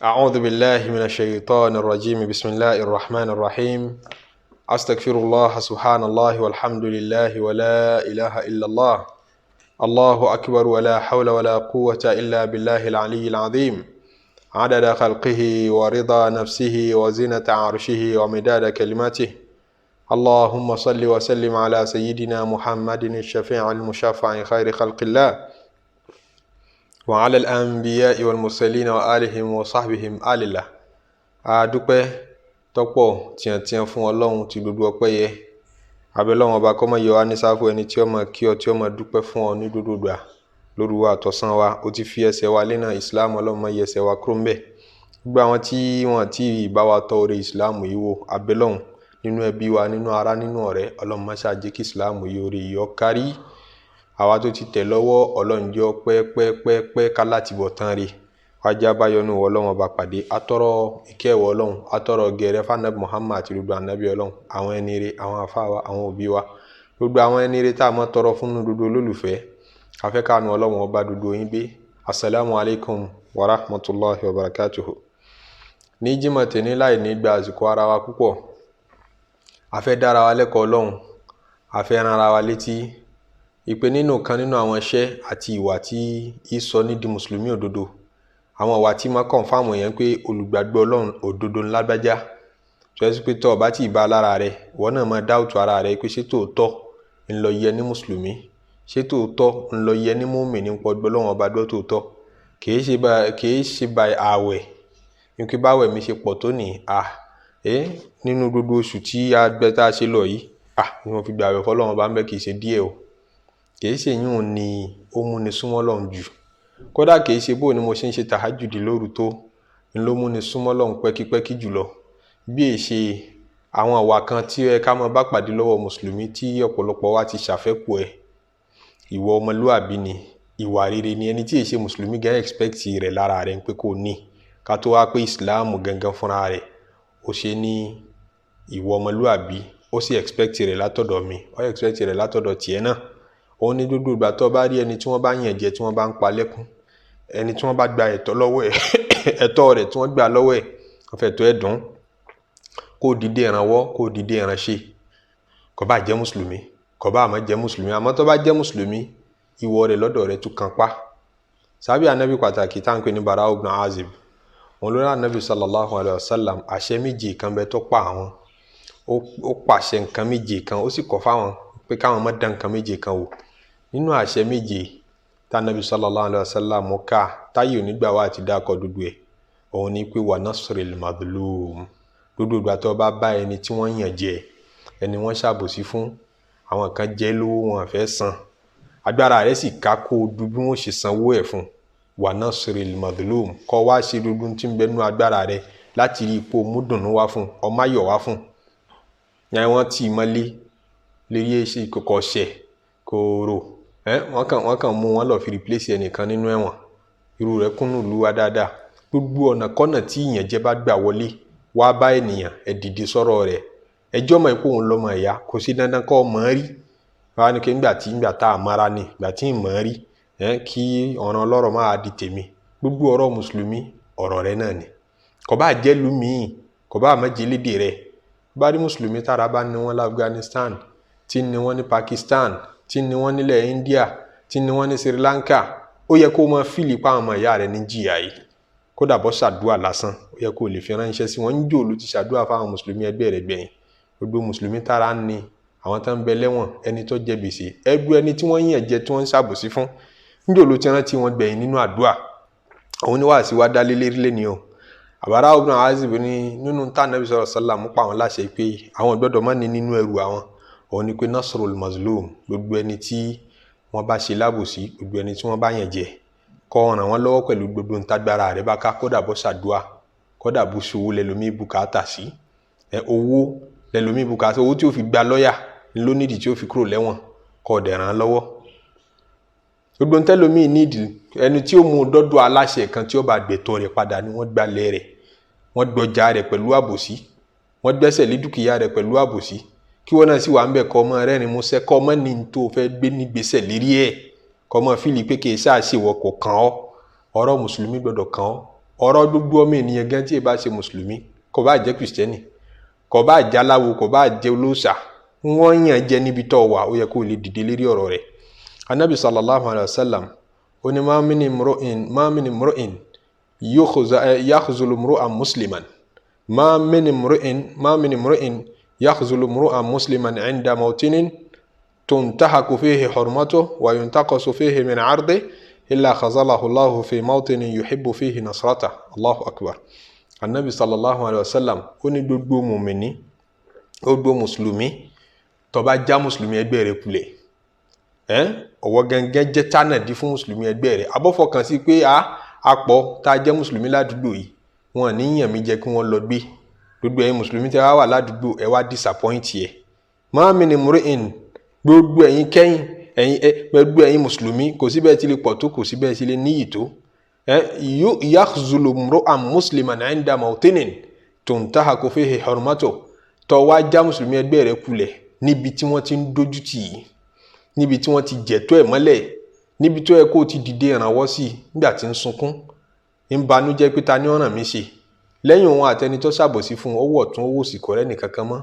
أعوذ بالله من الشيطان الرجيم بسم الله الرحمن الرحيم أستغفر الله سبحان الله والحمد لله ولا إله إلا الله الله أكبر ولا حول ولا قوة إلا بالله العلي العظيم عدد خلقه ورضا نفسه وزنة عرشه ومداد كلماته اللهم صل وسلم على سيدنا محمد الشفيع المشفع خير خلق الله وعلى الأنبياء والمرسلين وآلهم وصحبهم آل الله. adúpẹ́ tọ́pọ̀ tiẹ̀tiẹ̀ fún Ọlọ́run tí gbogbo ọpẹ́ yẹ. Abẹ́lọ́run ọba kó má yọ wá ní sáfù ẹni tí ó máa kí ọ tí ó máa dúpẹ́ fún ọ ní gbogbo ìgbà lóru wa àtọ̀sán wa. Ó ti fi ẹsẹ̀ wa lẹ́nà Islam, Ọlọ́run má yẹ ẹsẹ̀ wa kúrò ńbẹ̀. Gbogbo àwọn tí wọ́n ti bá wa tọ́ orí Islam yìí wò, abẹ́lọ́run nínú ẹbí wa, nínú ará, nínú ọ̀rẹ́, Ọlọ́run má ṣáà jẹ́ kí Islam yìí orí yọ kárí. Àwa tó ti tẹ̀ lọ́wọ́, Ọlọ́run jẹ́ pẹ́ ká láti bọ̀ tán rí. Wájà bá yọ́nú Ọlọ́run ọba pàdé. Atọ́rọ̀ ìkẹ́wọ̀ Ọlọ́run, atọ́rọ̀ gẹ̀rẹ́ fánàbí Muhammad àti gbogbo ànábì Ọlọ́run, àwọn ẹni rere, àwọn àfáà wa, àwọn òbí wa, gbogbo àwọn ẹni rere tá a mọ́ tọrọ fún gbogbo olólùfẹ́. Afẹ́kànú Ọlọ́run ọba gbogbo yín gbé. Assalamu alaikum wa rahmatullahi wa barakatuhu. Ní Jímọ̀ tèní láì ní gba àsìkò ara wa púpọ̀. A fẹ́ dára wa lẹ́kọ̀ọ́ Ọlọ́run, a fẹ́ rán ara wa létí ìpè nínú kan nínú àwọn iṣẹ́ àti ìwà tí ìsọ ní di mùsùlùmí òdodo. Àwọn ìwà tí máa confirm èèyàn pé olùgbàgbọ́ Ọlọ́run òdodo ńlá bájá. Tó yẹ pé tó o bá ti bá lára rẹ̀, ìwọ náà máa doubt ara rẹ̀ pé ṣé tòótọ́ ń lọ yẹ ní mùsùlùmí, ṣé tòótọ́ ń lọ yẹ ní mùmínì ń pọ̀ gbọ́ Ọlọ́run ọba gbọ́ tòótọ́. Kìí ṣe by àwẹ̀ nípa báwẹ̀ mi ṣe pọ̀ tó ní nínú gbogbo oṣù tí a gbẹ́ tá a ṣe lọ yìí ni wọ́n fi gbààwẹ̀ fọ́lọ́run ọba ń bẹ́ kìí ṣe díẹ̀ o. Kìí ṣe yún ni ó múni súnmọ́ Ọlọ́run jù. Kódà kìí ṣe bó ni mo ṣe ń ṣe tàhájùdì lóru tó ń ló múni súnmọ́ Ọlọ́run pẹ́kípẹ́kí jùlọ. Bí è ṣe àwọn ìwà kan tí ẹ ká máa bá pàdé lọ́wọ́ mùsùlùmí tí ọ̀pọ̀lọpọ̀ wa ti ṣàfẹ́kù ẹ̀. Ìwà ọmọlúàbí ni, ìwà rere ni, ẹni tí è ṣe mùsùlùmí gan expect rẹ̀ lára rẹ̀ pé kò ní. Ká tó wá pé ìsìláàmù gangan fúnra rẹ̀ ó ṣe ní ìwà ọmọlúàbí, ó sì expect rẹ̀ látọ̀dọ̀ mi, ó expect rẹ̀ látọ̀dọ̀ tiẹ̀ náà. Òun ní gbogbo ìgbà tó bá rí ẹni tí wọ́n bá yàn jẹ, tí wọ́n bá ń pa lẹ́kún, ẹni tí wọ́n bá gba ẹ̀tọ́ lọ́wọ́ ẹ̀ ẹ̀tọ́ rẹ̀ tí wọ́n gbà lọ́wọ́ ẹ̀, wọ́n fẹ́ tó ẹ̀ dùn kó dìde ìrànwọ́, kó dìde ìrànṣe. Kò bá jẹ́ mùsùlùmí, kò bá má jẹ́ mùsùlùmí, àmọ́ tó bá jẹ́ mùsùlùmí, ìwọ rẹ̀ lọ́dọ̀ rẹ̀ tún kan pa. Sàbí ànábì pàtàkì tá ń pè ní Bara ibn Azib. Òun ló rán ànábì sallallahu alayhi wa sallam àṣẹ méje kan bẹ tó pa àwọn. Ó pàṣẹ nǹkan méje kan, ó sì kọ̀ fáwọn pé káwọn má dán nǹkan méje kan wò. Nínú àṣẹ méje tá nàbí sallallahu alaihi wasallam ká táyé onígbà wa àti dákọ̀ dúdú ẹ̀, òun ní pé wà nasril madlum. Dúdú ìgbà tó bá bá ẹni tí wọ́n yàn jẹ, ẹni wọ́n ṣàbòsí fún, àwọn kan jẹ́ lówó wọn fẹ́ san, agbára rẹ̀ sì ká kó dúdú wọn ṣe sanwó ẹ̀ fún. Wà nasril madlum, kọ́ wá ṣe dúdú tí ń bẹnu agbára rẹ̀ láti rí ipò múdùnú wá fún, ọmáyọ̀ wá fún. Yẹn wọ́n tì mọ́lé lérí èsì kọ̀kọ̀ ṣẹ̀ kòrò. Wọ́n kàn mú wọn lọ fi replace ẹnìkan nínú ẹ̀wọ̀n. Irú rẹ̀ kúnnù lù wá dáadáa. Gbogbo ọ̀nà kọ́nà tí ìyẹn jẹ́ bá gbà wọlé wá bá ènìyàn ẹ dìde sọ̀rọ̀ rẹ̀. Ẹjọ́ mọ̀ pé òun lọ́mọ ẹ̀yà kò sí dandan kọ́ ọmọ rí. Wá ní kí nígbà tá a mara ni, ìgbà tí ì mọ̀ rí kí ọ̀ràn ọlọ́rọ̀ máa di tèmi. Gbogbo ọ̀rọ̀ mùsùlùmí ọ̀rọ̀ rẹ̀ náà ni. Kò bá jẹ́ lu míì, kò bá má jẹ́ lédè rẹ̀. Bá rí mùsùlùmí tára bá ní wọn l'Afghanistan, tí ní wọn ní Pakistan, tí ní wọn nílẹ̀ India, tí ní wọn ní Sri Lanka, ó yẹ kó máa fìlì pa àwọn ọmọ ìyá rẹ̀ ní jìyà yìí. Kódà bọ́ ṣàdúà lásán, ó yẹ kó lè fi ránṣẹ́ sí wọn. ń jò ló ti ṣàdúà fáwọn mùsùlùmí ẹgbẹ́ rẹ̀ gbẹ̀yìn. Gbogbo mùsùlùmí tára ní àwọn tó ń bẹ lẹ́wọ̀n, ẹni tó jẹ gbèsè, ẹgbẹ́ ẹni tí wọ́n yàn jẹ tí wọ́n ń ṣàbòsí fún, ń jò ló ti rántí wọn gbẹ̀yìn nínú àdúà. Òun ni wàásí wá dálé lérí ni o. Bara ibn Azib ní nínú tá nàbí sallallahu alaihi wasallam pa àwọn láṣẹ pé àwọn gbọ́dọ̀ má ní nínú ẹrù àwọn. Òun ní pé nasrul mazlum, gbogbo ẹni tí wọ́n bá ṣe lábòsí, gbogbo ẹni tí wọ́n bá yàn jẹ, kó ràn wọ́n lọ́wọ́ pẹ̀lú gbogbo ntagbára rẹ̀ bá ká. Kódà bọ́ ṣàdúà, kódà bó ṣòwò lẹ́lòmí bùkátà sí. Owó lẹ́lòmí bùkátà, owó tí ó fi gba lọ́yà ló nídìí tí ó fi kúrò lẹ́wọ̀n, kó dẹ̀ ràn lọ́wọ́. Gbogbo ntẹ́lòmí nídìí ẹni tí ó mú dọ́dọ̀ aláṣẹ kan tí ó bá gbẹ̀tọ́ rẹ̀ padà ni wọ́n gbalẹ̀ rẹ̀, wọ́n gbọjà rẹ̀ pẹ̀lú àbòsí, wọ́n gbẹ́sẹ̀ lé dúkìá rẹ̀ pẹ̀lú àbòsí. Kí wọ́n náà sì wà ń bẹ̀ kọ́ ọmọ rẹ̀ ni mo sẹ́ kọ́ ọmọ ní tó fẹ́ gbé ní gbèsè lérí ẹ̀, kọ́ ọmọ fílì pé kì í ṣáà ṣe wọ́kọ̀ kàn ọ́. Ọ̀rọ̀ mùsùlùmí gbọ́dọ̀ kàn ọ́, ọ̀rọ̀ gbogbo ọmọ ènìyàn gan tí ẹ bá ṣe mùsùlùmí kò bá jẹ́ kìrìsìtẹ́nì kò bá jẹ́ aláwo kò bá jẹ́ olóòṣà wọ́n yàn jẹ níbi tó wà ó yẹ kó lè dìde lérí ọ̀rọ̀ rẹ̀. anabi sallallahu alayhi wa sallam ó ní ma min imru'in yakhzulu imru'an musliman ma min imru'in yakhzulu imru'an musliman 'inda mawtinin tuntahaku fihi hurmatuhu wa yuntaqasu fihi min 'ardihi illa khazalahu Allahu fi mawtinin yuhibbu fihi nasratahu. Allahu akbar. anabi sallallahu alayhi wa sallam ó ní gbogbo mùmíní gbogbo mùsùlùmí tó bá já mùsùlùmí ẹgbẹ́ rẹ̀ kulẹ̀ ọwọ́ gẹ́gẹ́ jẹ́ tánàdí fún mùsùlùmí ẹgbẹ́ rẹ̀ abọ́fọkàn sí pé àpọ̀ tá a jẹ́ mùsùlùmí ládùúgbò yìí wọn níyàn mi jẹ́ kí wọ́n lọ gbé gbogbo ẹ̀yin mùsùlùmí tẹ́ wá wà ládùúgbò ẹ wá disappoint yẹ ma min imru'in gbogbo ẹ̀yin kẹ́yìn gbogbo ẹ̀yin mùsùlùmí kò síbẹ̀ tí lè pọ̀ tó kò síbẹ̀ tí lè níyì tó yakhzulu imru'an musliman 'inda mawtinin tuntahaku fihi hurmatuhu tó wá já mùsùlùmí ẹgbẹ́ rẹ̀ kulẹ̀ níbi tí wọ́n ti ń dójú tì í níbi tí wọ́n ti jẹ̀tọ́ ẹ̀ mọ́lẹ̀ níbi tó yẹ kó ti dìde ìrànwọ́ sí nígbà tí ń sunkún ń banújẹ́ pé ta ni ó ràn mí ṣe lẹ́yìn òun àtẹni tó ṣàbòsí fún owó ọ̀tún owó sì kọ̀rẹ́ nìkan kan mọ́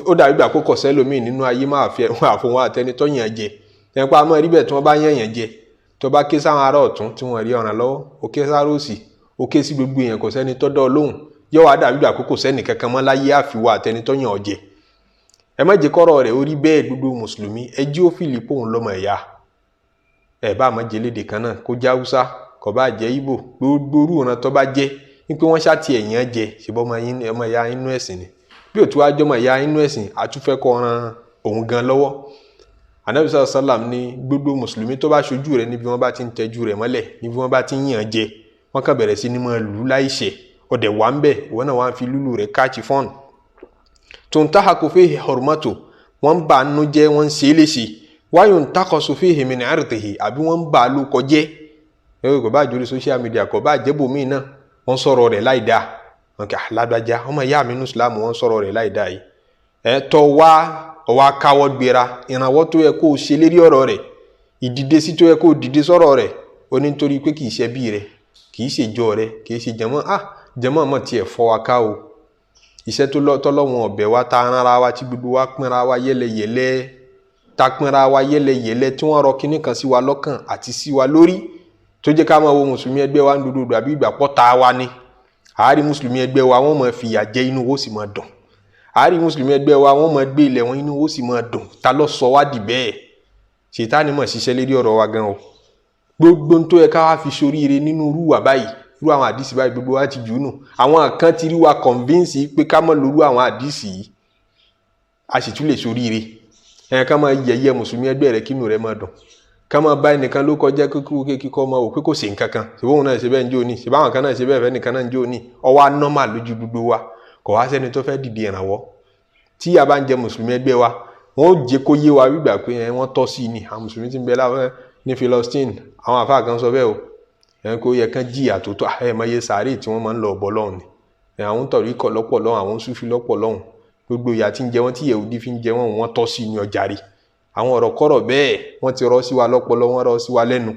ó dàbí ìgbà kó kọ̀sẹ́ lómìn nínú ayé máa fi ẹ̀wọ̀n àfọwọ́n àtẹni tó yàn jẹ ẹ̀pá àmọ́ rí bẹ́ẹ̀ tí wọ́n bá yàn jẹ tó bá ké sáwọn ará ọ̀tún tí wọ́n rí ọ̀ràn lọ́wọ́ ó ké sáré òsì ó ké sí gbogbo èèyàn kò sẹ́ni tó dá ọ lóhùn yóò wá dàbí ìgbà kó kò sẹ́ni kankan mọ́ láyé àfiwọ́ àtẹni tó yàn ọ jẹ ẹ má jẹ́ kọ́rọ̀ rẹ̀ orí bẹ́ẹ̀ gbogbo mùsùlùmí ẹ jí ó fìlì pòun lọ́mọ ẹ̀yà ẹ bá má jẹ́ lédè kan náà kó já Hausa kò bá jẹ́ Ìgbò gbogbo orú ọ̀nà tó bá jẹ́ wípé wọ́n ṣáàtì ẹ̀yàn jẹ ṣùgbọ́n ọmọ ẹ̀yà inú ẹ̀sìn ni bí òtún wá jọmọ ẹ̀yà inú ẹ̀sìn àtúfẹ́ kọ́ ran òun gan lọ́wọ́. Ànábì sallallahu alaihi wasallam ní gbogbo mùsùlùmí tó bá ṣojú rẹ̀ níbi wọ́n bá ti ń tẹ́jú rẹ̀ mọ́lẹ̀ níbi wọ́n bá ti ń yàn jẹ wọ́n kàn bẹ̀rẹ̀ sí ní máa lù láìṣẹ̀ ọ̀dẹ̀ wà ń bẹ̀ ìwọ náà wá ń fi lúlù rẹ̀ káàkiri fọ́ọ̀nù tuntahaku fihi hurmatuhu wọ́n bá nú jẹ́ wọ́n ṣe é léṣe wa yuntaqasu fihi min 'irdihi àbí wọ́n bá ló kọjẹ́ kò bá jórí social media kò bá jẹ́bòmíì náà wọ́n sọ̀rọ̀ rẹ̀ láìdáa wọn kì í alágbájá ọmọ ìyá mi ní Islam wọ́n sọ̀rọ̀ rẹ̀ láìdáa yìí tọ́ wá ọwọ́ káwọ́ gbéra ìrànwọ́ tó yẹ kó o ṣe lérí ọ̀rọ̀ rẹ̀ ìdìde sí tó yẹ kó o dìde sọ̀rọ̀ rẹ̀ ó ní nítorí pé kì í ṣe bí rẹ̀ kì í ṣe jọ rẹ̀ kì í ṣe jẹmọ́ jẹmọ́ mọ̀ tiẹ̀ fọ́ wa ká o iṣẹ́ tọ́lọ́wọ́n ọ̀bẹ wa ta ara wa tí gbogbo wa pínra wa yẹ́lẹyẹ̀lẹ́ ta pínra wa yẹ́lẹyẹ̀lẹ́ tí wọ́n rọ kinní kan sí wa lọ́kàn àti sí wa lórí tó jẹ́ ká máa wo mùsùlùmí ẹgbẹ́ wa ń dúdú àbí ìgbà pọ̀ ta wa ni àárí mùsùlùmí ẹgbẹ́ wa wọ́n máa fìyà jẹ inú ó sì máa dùn àárí mùsùlùmí ẹgbẹ́ wa wọ́n máa gbé ilẹ̀ wọn inú ó sì máa dùn ta ló sọ wá dì bẹ́ẹ̀ Ṣètánì mọ̀ ṣiṣẹ́ lérí ọ̀rọ̀ wa gan o gbogbo tó yẹ ká wá fi ṣoríire nínú irú wa báyìí irú àwọn àdìsí báyìí gbogbo wa ti jù nù àwọn kan ti rí wa convince pé ká mọ̀ lóru àwọn àdìsí yìí a sì tún lè ṣoríire ká máa yẹ̀yẹ́ mùsùlùmí ẹgbẹ́ rẹ̀ kínú rẹ̀ máa dùn ká máa bá ẹnìkan ló kọjá kíkọ́ máa wò pé kò sí nǹkan kan ṣùgbọ́n òun náà ṣe bẹ́ẹ̀ ń jó ní ṣùgbọ́n àwọn kan náà ṣe bẹ́ẹ̀ fẹ́ nìkan náà ń jó ní ọwọ́ anọ́mà lójú gbogbo wa kò wá sẹ́ni tó fẹ́ dìde ìrànwọ́ tí a bá ń jẹ mùsùlùmí ẹgbẹ́ wa wọ́n ó jẹ́ kó yé wa wígbà pé wọ́n tọ́ sí ni àwọn mùsùlùmí ti ń bẹ láwọn ní Philistine àwọn àfáà kan sọ bẹ́ẹ̀ o kó yẹ kán jìyà tó tó mọye sàárè tí wọ́n máa ń lọ ọ̀bọ lọ́hùn ni àwọn tọ̀rí kọ̀ lọ́pọ̀ lọ́hùn àwọn Súfì lọ́pọ̀ lọ́hùn gbogbo ìyà tí ń jẹ wọ́n tí Yẹhudi fi ń jẹ wọ́n tọ́ sí ni ọjà rí àwọn ọ̀rọ̀ kọ́rọ̀ bẹ́ẹ̀ wọ́n ti rọ́ sí wa lọ́pọlọ wọ́n rọ́ sí wa lẹ́nu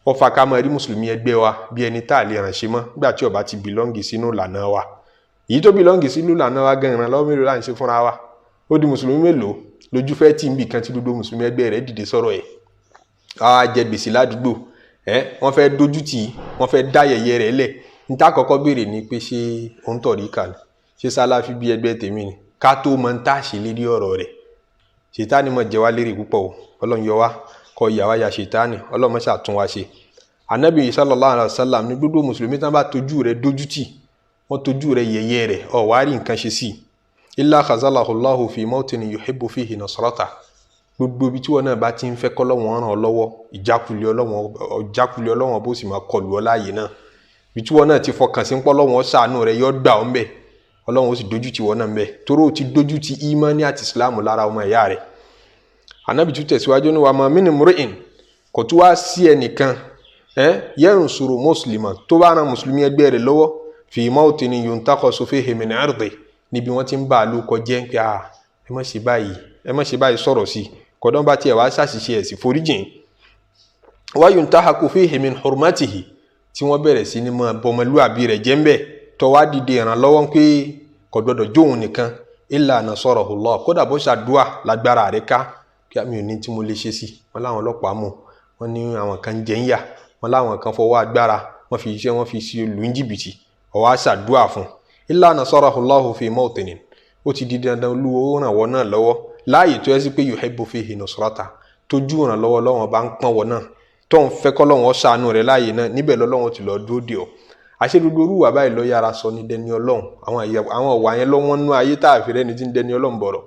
wọ́n fa ká máa rí mùsùlùmí ẹgbẹ́ wa bí ẹni tá à lè ràn ṣe mọ́ nígbà tí ó bá ti bìlọ́ǹgì sínú ìlànà wa èyí tó bìlọ́ǹgì sínú ìlànà wa gan ìrànlọ́wọ́ mélòó là ń ṣe fúnra wa ó di mùsùlùmí mélòó lójú fẹ́ tí ń bì kan tí gbogbo mùsùlùmí ẹgbẹ́ rẹ̀ dìde sọ̀rọ̀ ẹ̀ àwa jẹ gbèsè ládùúgbò wọ́n fẹ́ dojú tì í wọ́n fẹ́ dá yẹ̀yẹ́ rẹ̀ lẹ̀ níta kọ́kọ́ béèrè ni pé ṣé òun tọ̀rí kà ní ṣé Sàláfì bí ẹgbẹ́ tèmi ni ká tó mọ ń tà ṣe lérí ọ̀rọ̀ rẹ̀ Ṣètánì mọ̀ jẹ́ wá lérí púpọ̀ o Ọlọ́run yọ wá kọ ìyàwó ya Ṣètánì Ọlọ́run mọ̀ ṣàtún wá ṣe Ànábì sallallahu alaihi wasallam ní gbogbo mùsùlùmí tán bá tójú rẹ̀ dójú tì wọ́n tójú rẹ̀ yẹ̀yẹ́ rẹ̀ ọ̀ wá rí nǹkan ṣe sí illa khazalahu Allahu fi mawtin yuhibbu fihi nasrata gbogbo ibi tí wọn náà bá ti ń fẹ́ kọ́lọ́wọ́n ràn ọ́ lọ́wọ́ ìjákulẹ̀ Ọlọ́run bó sì máa kọlù ọ láàyè náà ibi tí wọn náà ti fọkàn sí ń pọ́ lọ́wọ́n ṣàánú rẹ̀ yọ gbà ọ́ ń bẹ̀ Ọlọ́run ó sì dójú tì wọ́n náà ń bẹ̀ torí ó ti dójú tì ìmánì àti ìsìláàmù lára ọmọ ìyá rẹ̀ Ànábì tún tẹ̀síwájú ní wa ma min mri'in kò tún wá sí ẹnìkan yansuru musliman tó bá ran mùsùlùmí ẹgbẹ́ rẹ̀ lọ́wọ́ fi mawtin yuntaqasu fihi min 'irdihi níbi wọ́n ti ń bá a ló kọjẹ́ pé ẹ má ṣe báyìí sọ̀rọ̀ sí kọ̀dọ̀ bá tiẹ̀ wá ṣàṣìṣe ẹ̀sìn foríjìn wa yuntahaku fihi min hurmatihi tí wọ́n bẹ̀rẹ̀ sí ní mọ́ bọmọlúàbí rẹ̀ jẹ́ ń bẹ̀ tó wá dìde ìrànlọ́wọ́ pé kò gbọdọ̀ jóun nìkan illa nasarahu Allah kódà bó ṣàdúà lágbára rẹ̀ ká kí àmì òní tí mo lè ṣe sí wọn láwọn ọlọ́pàá mú wọn ní àwọn kan jẹ́ ń yà wọn láwọn kan fọwọ́ agbára wọn fi iṣẹ́ wọn fi sí olú ń jìbìtì ọwọ́ ṣàdúà fún illa nasarahu Allah fi mawtinin ó ti di dandan olúwo ràn wọ́n náà lọ́wọ́ láàyè tó yẹ sí pé yuhibbu fihi nusrata tójú ìrànlọ́wọ́ lọ́wọ́ bá ń pọ́n wọ́n náà tó ń fẹ́ kọ́ lọ́wọ́ ṣàánú rẹ̀ láàyè náà níbẹ̀ lọ́wọ́ ti lọ dúró dè ọ́ àṣẹ gbogbo orúwà báyìí lọ yára sọ ní dẹni ọlọ́run àwọn ọ̀wà yẹn lọ́wọ́ nú ayé tá a fi rẹ́ni tí ń dẹni ọlọ́run bọ̀rọ̀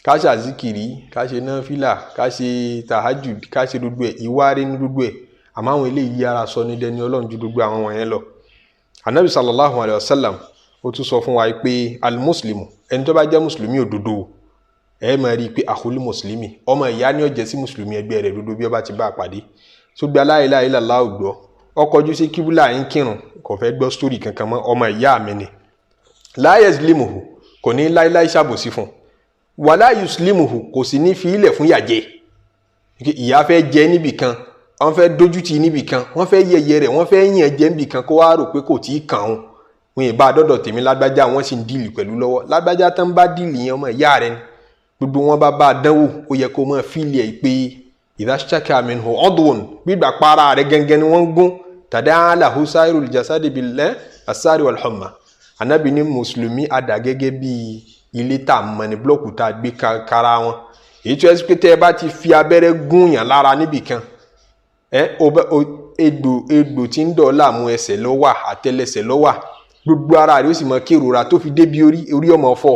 ká ṣe àzíkìrí ká ṣe náfìlà ká ṣe tahajjud ká ṣe gbogbo ẹ̀ ìwárí ní gbogbo ẹ̀ àmọ́ àwọn eléyìí yára sọ ní dẹni ọlọ́run ju gbogbo àwọn wọ̀nyẹn lọ. anabi sallallahu alayhi wa sallam ó tún sọ fún wa pé alimuslimu ẹni tó bá jẹ́ mùsùlùmí òdodo ẹ máa rí i pé àkólí mùsùlùmí ọmọ ìyá ni ó jẹ́ sí mùsùlùmí ẹgbẹ́ rẹ̀ dodo bí ó bá ti bá a pàdé ṣùgbọ́n la ilaha illallah ògbọ́ ọkọ̀jú sí kíbúlà ń kírun kò fẹ́ gbọ́ sítórì kankan mọ́ ọmọ ìyá mi ni la yazlimuhu kò ní láíláí ṣàbòsí fún wala yuslimuhu kò sì ní fi ilẹ̀ fún yàjẹ́ ìyá fẹ́ jẹ níbì kan wọ́n fẹ́ dójútì níbì kan wọ́n fẹ́ yẹ̀yẹ́ rẹ̀ wọ́n fẹ́ yàn jẹ́ níbì kan kó wá rò pé kò tí ì kàn án wọn ìbá dọ́dọ̀ tèmi lágbájá wọ́n sì ń díìlì pẹ̀lú lọ́wọ́ lágbájá tán bá díìlì yẹn ọmọ ìyá rẹ̀ ni gbogbo wọn bá a dánwò ó yẹ kó mọ̀ fíìlì ẹ̀ pé ìdáṣàkà minhu udwun gbígbà para rẹ̀ gẹ́gẹ́ ni wọ́n gún tàdá lahu sairul jasadi bil asari wal humma anabi ní mùsùlùmí àdá gẹ́gẹ́ bí ilé tá a mọ̀ ní blọ́ọ̀kù tá a gbé kára wọn èyí tó yẹ pé tẹ́ ẹ bá ti fi abẹ́rẹ́ gún yàn lára níbì kan egbò tí ń dọ̀ láàmú ẹsẹ̀ ló wà àtẹlẹsẹ̀ ló wà gbogbo ara rẹ̀ ó sì mọ kérora tó fi débi orí ọmọ fọ́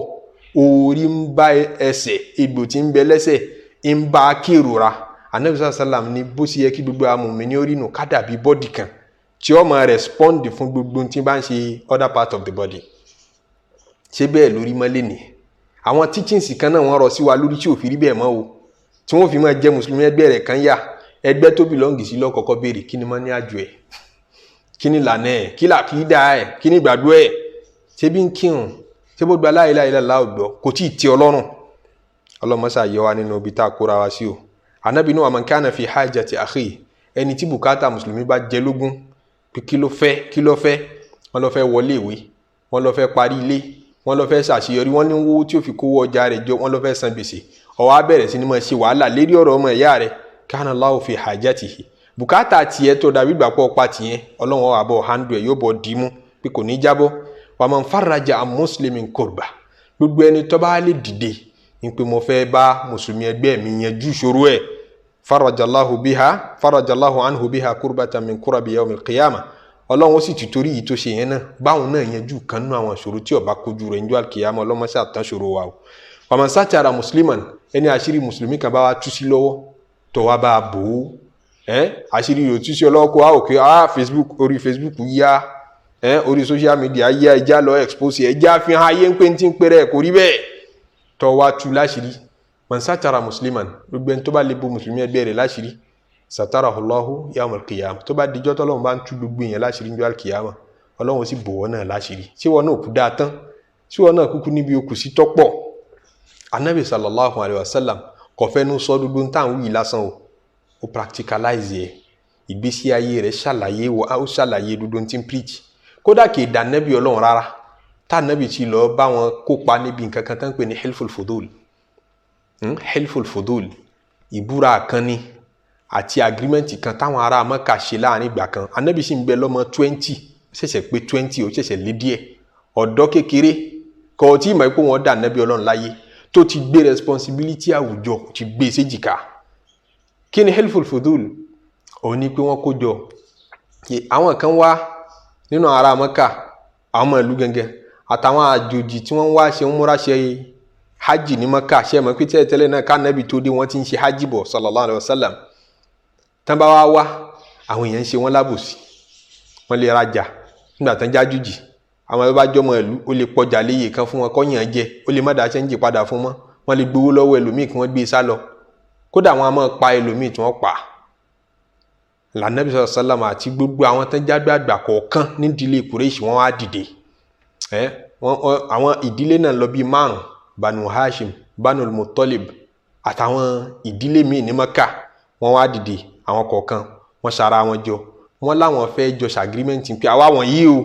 orí ń bá ẹsẹ̀ egbò tí ń bẹ lẹ́sẹ̀ ń bá kérora anabi sallam ní bó ṣe yẹ kí gbogbo amòmí ní orí nù ká dàbí bọ́dì kan tí ó máa respond fún gbogbo tí bá ń ṣe other part of the body ṣé bẹ́ẹ̀ lórí mọ́lẹ̀ ni àwọn teachings kan náà wọ́n rọ sí wa lórí tí ò fi rí bẹ́ẹ̀ mọ́ o tí wọ́n fi máa jẹ́ mùsùlùmí ẹgbẹ́ rẹ̀ kan yà ẹgbẹ́ tó belong sí lọ́kọ̀ọ́kọ́ béèrè kí ni mọ́ ní àjò ẹ̀ kí ni lànà ẹ̀ kí làkídà ẹ̀ kí ni ìgbàgbọ́ ẹ̀ ṣé bí ń kírun ṣé bó gba la ilaha illallah ọ̀gbọ́ kò tí ì tẹ́ ọlọ́run ọlọ́mọṣà yọ wa nínú ibi tá a kóra wa sí o anabi ní wa man kana fi hajati akhi ẹni tí bùkátà mùsùlùmí bá jẹ lógún pé kí ló fẹ́ wọ́n lọ fẹ́ wọlé ìwé wọ́n lọ fẹ́ parí ilé wọ́n lọ fẹ́ ṣàṣeyọrí wọ́n ní owó tí ó fi kówó ọjà rẹ̀ jọ wọ́n lọ fẹ́ san gbèsè ó wá bẹ̀rẹ̀ sí ni máa ṣe wàhálà lérí ọ̀rọ̀ ọmọ ìyá rẹ̀ kana Allahu fi hajatihi bùkátà tiẹ̀ tó dàbí ìgbà pọ̀ pa tiẹ̀ ọlọ́run wà bọ̀ handle ẹ̀ yóò bọ̀ dìímú pé kò ní jábọ́ wa man farraja an muslimin kurba gbogbo ẹni tó bá lè dìde ní pé mo fẹ́ bá mùsùlùmí ẹgbẹ́ mi yanjú ìṣòro ẹ̀ farajallahu anhu biha kurbatan min kurabi yawmil qiyamah ọlọ́run ó sì ti torí yìí tó ṣe yẹn náà báwọn náà yanjú kan nínú àwọn ìṣòro tí ó bá kojú rẹ̀ níjọ́ alkiyama ọlọ́mọṣẹ́ àtàṣòro wa o wa man satara musliman ẹni àṣírí mùsùlùmí kan bá wa tú sí lọ́wọ́ tó wá bá a bò ó àṣírí yóò tú sí ọlọ́wọ́ kó òkè Facebook orí Facebook yá orí social media yá ẹja lọ expose ẹja fi hàn ayé ń pè tí ń pè rẹ̀ kò rí bẹ́ẹ̀ tó wá tú láṣírí man satara musliman gbogbo ẹni tó bá lè bo mùsùlùmí ẹgbẹ́ rẹ̀ láṣírí satarahu Allahu yawmal qiyamah tó bá dijọ́ tọ́lọ́run bá ń tú gbogbo èèyàn láṣírí ní al-qiyamah ọlọ́run sì bò wọ́n náà láṣírí ṣé wọn náà kú dáa tán ṣé wọn náà kúkú níbi okù sí tọ́pọ̀ anabi sallallahu alayhi wa sallam kò fẹ́nu sọ gbogbo ń tàn wí lásán o ó practicalize ẹ̀ ìgbésí ayé rẹ̀ ṣàlàyé gbogbo tí ń preach kódà kì í dà nẹ́bí ọlọ́run rárá tá nẹ́bí ti lọ bá wọn kópa níbi nǹkan kan tán pè ní hilful fudul ìbúra kan ni àti agreement kan táwọn ará Mẹ́kà ṣe láàrin ìgbà kan anabi sì ń bẹ lọ́mọ 20 ṣẹ̀ṣẹ̀ pé 20 ó ṣẹ̀ṣẹ̀ lé díẹ̀ ọ̀dọ́ kékeré kò tí ì mọ̀ pé wọ́n dà nẹ́bí ọlọ́run láyé tó ti gbé responsibility àwùjọ ti gbé séjìká kí ni hilful fudul òun ni pé wọ́n kó jọ àwọn kan wá nínú ará Mẹ́kà àwọn ọmọ ìlú gẹ́gẹ́ àtàwọn àjòjì tí wọ́n wá ṣe ń múra ṣe hajj ní Mẹ́kà ṣe mọ̀ pé tẹ́lẹ̀ náà ká nẹ́bí tó dé wọ́n ti ń ṣe hajj bọ̀ sallallahu alayhi wa sallam tán bá wá àwọn èèyàn ń ṣe wọ́n lábòsí wọ́n lè rajà nígbà tán jájújì àwọn ẹbí bá jọmọ ìlú ó lè pọjà léyè kan fún wọn kọ́yàn jẹ ó lè má dá ṣẹ́ńjì padà fún wọn wọ́n lè gbowó lọ́wọ́ ẹlòmíì kí wọ́n gbé sá lọ kódà wọn a máa pa ẹlòmíì tí wọ́n pa lànàbí sàlámù àti gbogbo àwọn tán jágbé àgbà kọ̀ọ̀kan nídìílé Kùrẹ́ṣì wọ́n á dìde àwọn ìdílé náà lọ bíi 5 Banu Hashim Banu Muttalib àtàwọn ìdílé míì ní Mẹ́kà wọ́n wá dìde àwọn kọ̀ọ̀kan wọ́n ṣara wọn jọ wọ́n láwọn fẹ́ jọ agreement pé àwa wọ̀nyí o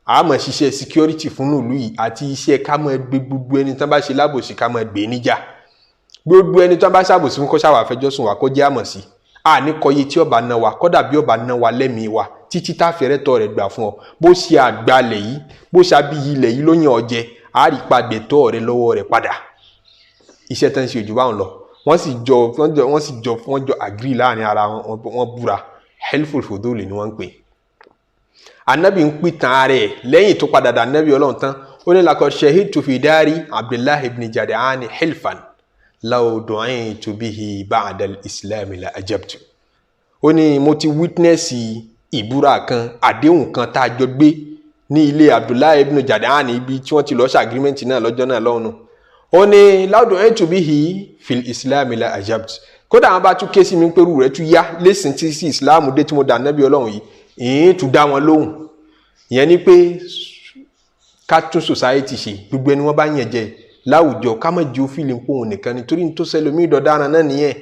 a máa ṣiṣẹ́ security fún ìlú yìí àti iṣẹ́ ká máa gbé gbogbo ẹni tán bá ṣe lábòsí ká máa gbé níjà gbogbo ẹni tán bá ṣàbòsí fún kó ṣàwà fẹjọ́sùn wa kó jẹ́ àmọ̀ sí a ní kọyé tí ọba ná wa kódà bí ọba ná wa lẹ́mìí wa títí tá fẹ́rẹ́ tọ́ rẹ̀ gbà fún ọ bó ṣe àgbálẹ̀ yìí bó ṣe abíyí ilẹ̀ yìí ló yàn ọ jẹ a rí padà tọ́ rẹ̀ lọ́wọ́ rẹ̀ padà iṣẹ́ tán ṣe òjò báwọn lọ wọ́n jọ agree láàrin ara wọn búra helpful fòdólè ni wọ́n ń pè anabi ń pè tán rẹ̀ lẹ́yìn tó padà dà anabi ọlọ́run tán ó ní laqad shahidtu fi dari abdullahi ibn jad'an hilfan law du'itu bihi ba'da al-islam la ajabtu ó ní mo ti witness ìbúra kan àdéhùn kan tá a jọ gbé ní ilé abdullahi ibn jad'an ibi tí wọ́n ti lọ ṣe agreement náà lọ́jọ́ náà lọ́hùn ó ní law du'itu bihi fil islam la ajabtu kódà wọn bá tún ké sí mi pẹ̀lú rẹ̀ tún yá lẹ́sìn tí sí islam dé tí mo dà anabi ọlọ́run yìí èyí tún dá wọn lóhùn ìyẹn ni pé ká tún society ṣe gbogbo ẹni wọ́n bá yàn jẹ láwùjọ ká má jẹ́ òfìlì ń pòun nìkan nítorí ní tó ṣẹlòmí ìdọ̀daràn náà nìyẹn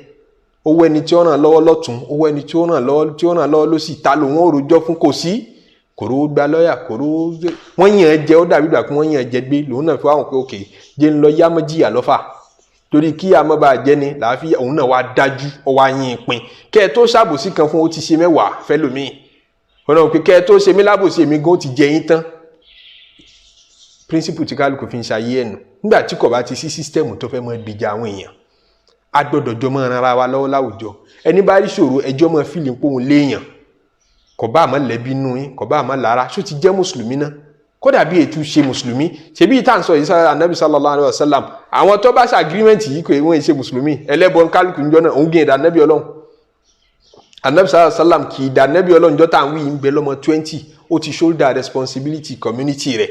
owó ẹni tí ó ràn lọ́wọ́ lọ́tún owó ẹni tí ó ràn lọ́wọ́ lọ́sì ta ló wọ́n rojọ́ fún kò sí kòró gba lọ́ọ̀yà kòró wọ́n yàn jẹ ó dàbí ìgbà pé wọ́n yàn jẹ gbé lòun náà fi wá wọn pé òkè jẹ́ ń lọ yá mọ́ jìyà lọ́fà torí kí amọba jẹni làáfíà òun náà wá dájú ọwọ ayin pin kẹ tó ṣàbòsí kan fún ó ti ṣe mẹ́wàá fẹlòmíì ọ̀nà pé kẹ tó ṣe mí lábòsí èmi gan ti jẹ yín tán principle tí kálukú fi ń ṣayé ẹnu nígbà tí kò bá ti sí system tó fẹ́ mọ́ dìjà àwọn èèyàn a gbọ́dọ̀ jọ mọ́ ara wa lọ́wọ́ láwùjọ ẹni bá rí ṣòro ẹjọ́ mọ́ fílì ń pòun léèyàn kò bá àmọ́ lẹ́bí nú yín kò bá àmọ́ lára ṣó ti jẹ́ mùsùlùmí náà kódà bí ètò ṣe mùsùlùmí ṣebí ìta ń sọ yìí sára anabi sallallahu alayhi wa sallam àwọn tó bá ṣe agreement yìí kò wọ́n ṣe mùsùlùmí ẹlẹ́bọn kálukú ń jọ náà òun gé ìdá anabi ọlọ́run anabi sallallahu alayhi wa sallam kì í dá anabi ọlọ́run jọ tá à ń wí ń bẹ lọ́mọ 20 ó ti shoulder responsibility community rẹ̀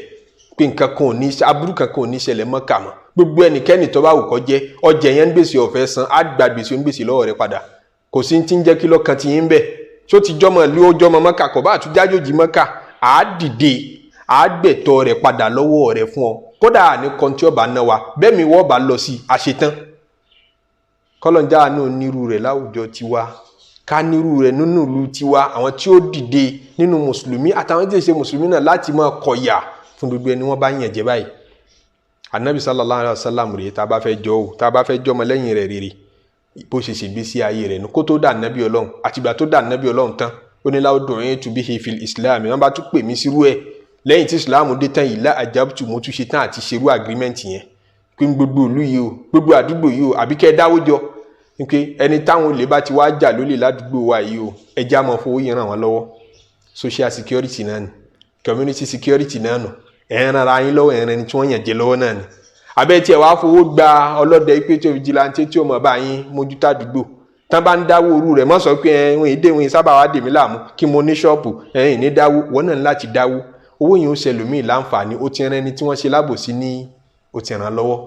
pé nǹkan kan ò ní aburú kankan ò ní ṣẹlẹ̀ mọ́ kà mọ́ gbogbo ẹnikẹ́ni tó bá wù kó jẹ́ ọjà yẹn ń gbèsè ọ̀fẹ́ san á gba gbèsè ń gbèsè lọ́wọ́ rẹ̀ padà kò sí ti ń jẹ́ kí lọ́kàn ti yín bẹ̀ tó ti jọmọ lé ó jọmọ mọ́kà kò bá àtúnjájòjì mọ́kà á dìde àgbẹ̀tọ̀ rẹ̀ padà lọ́wọ́ rẹ̀ fún ọ kódà ní kan tí ọba náà wà bẹ́ẹ̀ mi wọ́n bá lọ sí àṣetán kọ́lọ́njà náà nírú rẹ̀ láwùjọ tiwa ká nírú rẹ̀ nínú ìlú tiwa àwọn tí ó dìde nínú mùsùlùmí àtàwọn tí ì ṣe mùsùlùmí náà láti máa kọ̀yà fún gbogbo ẹni wọ́n bá yàn jẹ́ báyìí anabi sallallahu alayhi wa sallam rèé tá a bá fẹ́ jọ o tá a bá fẹ́ jọ ọmọ lẹ́yìn rẹ̀ rere bó ṣe ṣègbésí ayé rẹ̀ ní kó tó dà anabi ọlọ́run àtìgbà tó dà anabi ọlọ́run tán ó ní law du'itu bihi fil islam wọ́n bá tún pè mí sírú ẹ̀ lẹ́yìn tí islam dé tán yìí la ajabtu mo tún ṣe tán àti ṣerú agreement yẹn pé gbogbo ìlú yìí o gbogbo àdúgbò yìí o àbí kẹ́ dáwó jọ pé ẹni táwọn olè bá ti wá jà lólè ládùúgbò wa yìí o ẹja máa fowó yẹn ràn wọ́n lọ́wọ́ social security náà ni community security náà nù ẹ̀ràn ara yín lọ́wọ́ ẹ̀ràn ẹni tí wọ́n yàn jẹ lọ́wọ́ náà ni abẹ́ tí ẹ wá fowó gba ọlọ́dẹ pé tí o vigilante tí o mọ̀ bá yín mójútó àdúgbò tán bá ń dáwó orú rẹ̀ mọ́ sọ pé ẹ̀wọ̀n èdè wọn sábà wá dèmí láàmú kí mo ní ṣọ́ọ̀pù ẹ̀yìn ní dáwó wọ́n náà láti dáwó owó yìí ó ṣẹlòmíì láǹfààní ó ti rán ẹni tí wọ́n ṣe lábòsí ní ó ti ràn lọ́wọ́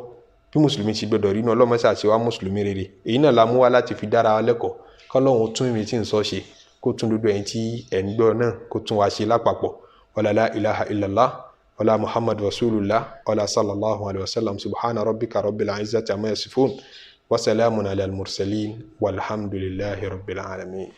bí mùsùlùmí ṣe gbọdọ̀ rí inú ọlọ́mọṣà ṣe wá mùsùlùmí rere èyí náà la mú wá láti fi dára wa lẹ́kọ̀ọ́ kọ́lọ́hún tún ìmì tí ń sọ ṣe kó tún gbogbo ẹ̀yin tí ẹ̀ ń gbọ́ náà kó tún wá ṣe lápapọ̀ wala la ilaha illallah wala muhammad rasulullah wala sallallahu alayhi wa sallam subhana rabbika rabbil izzati amma yasifun wa salamun ala al mursalin walhamdulillahi rabbil alamin.